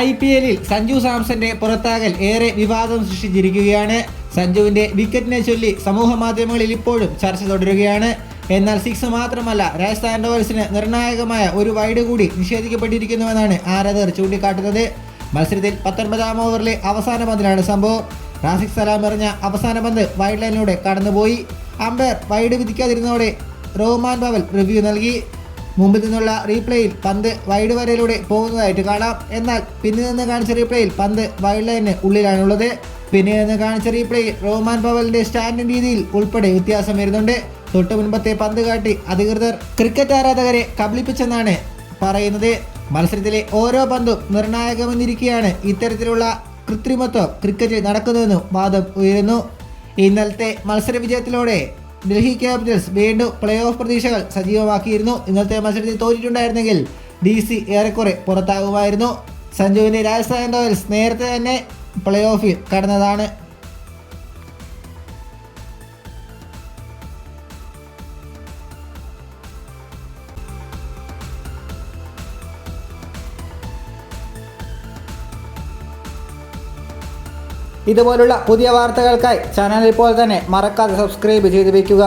IPL-ൽ സഞ്ജു സാംസന്റെ പുറത്താകൽ ഏറെ വിവാദം സൃഷ്ടിച്ചിരിക്കുകയാണ്. സഞ്ജുവിന്റെ വിക്കറ്റിനെ ചൊല്ലി സമൂഹ മാധ്യമങ്ങളിൽ ഇപ്പോഴും ചർച്ച തുടരുകയാണ്. എന്നാൽ 6 മാത്രമല്ല, രാജസ്ഥാൻ റോയൽസിന് നിർണായകമായ ഒരു വൈഡ് കൂടി നിഷേധിക്കപ്പെട്ടിരിക്കുന്നുവെന്നാണ് ആരാധകർ ചൂണ്ടിക്കാട്ടുന്നത്. മത്സരത്തിൽ 19-ാം ഓവറിലെ അവസാന പന്തിലാണ് സംഭവം. റാസിഖ് സലാം എറിഞ്ഞ അവസാന പന്ത് വൈഡ് ലൈനിലൂടെ കടന്നുപോയി. അമ്പയർ വൈഡ് വിധിക്കാതിരുന്നതോടെ റഹ്മാൻ പവൽ റിവ്യൂ നൽകി. മുമ്പിൽ നിന്നുള്ള റീപ്ലേയിൽ പന്ത് വൈഡ് വരയിലൂടെ പോകുന്നതായിട്ട് കാണാം. എന്നാൽ പിന്നിൽ നിന്ന് കാണിച്ച റീപ്ലേയിൽ പന്ത് വൈഡ് ലൈനിന് ഉള്ളിലാണുള്ളത്. പിന്നിൽ നിന്ന് കാണിച്ച റീപ്ലേയിൽ റഹ്മാൻ പവലിന്റെ സ്റ്റാൻഡിംഗ് രീതിയിൽ ഉൾപ്പെടെ വ്യത്യാസം വരുന്നുണ്ട്. തൊട്ടു മുൻപത്തെ പന്ത് കാട്ടി അധികൃതർ ക്രിക്കറ്റ് ആരാധകരെ കബളിപ്പിച്ചെന്നാണ് പറയുന്നത്. മത്സരത്തിലെ ഓരോ പന്തും നിർണായകമെന്നിരിക്കെയാണ് ഇത്തരത്തിലുള്ള കൃത്രിമത്വം ക്രിക്കറ്റിൽ നടക്കുന്നതെന്നും വാദം ഉയരുന്നു. ഇന്നലത്തെ മത്സര വിജയത്തിലൂടെ ഡൽഹി ക്യാപിറ്റൽസ് വീണ്ടും പ്ലേ ഓഫ് പ്രതീക്ഷകൾ സജീവമാക്കിയിരുന്നു. ഇന്നത്തെ മത്സരത്തിൽ തോറ്റിട്ടുണ്ടായിരുന്നെങ്കിൽ DC ഏറെക്കുറെ പുറത്താകുമായിരുന്നു. സഞ്ജുവിന്റെ രാജസ്ഥാൻ റോയൽസ് നേരത്തെ തന്നെ പ്ലേ ഓഫിൽ കടന്നതാണ്. ഇതുപോലുള്ള പുതിയ വാർത്തകൾക്കായി ചാനൽ ഇപ്പോൾ തന്നെ മറക്കാതെ സബ്സ്ക്രൈബ് ചെയ്ത് വയ്ക്കുക.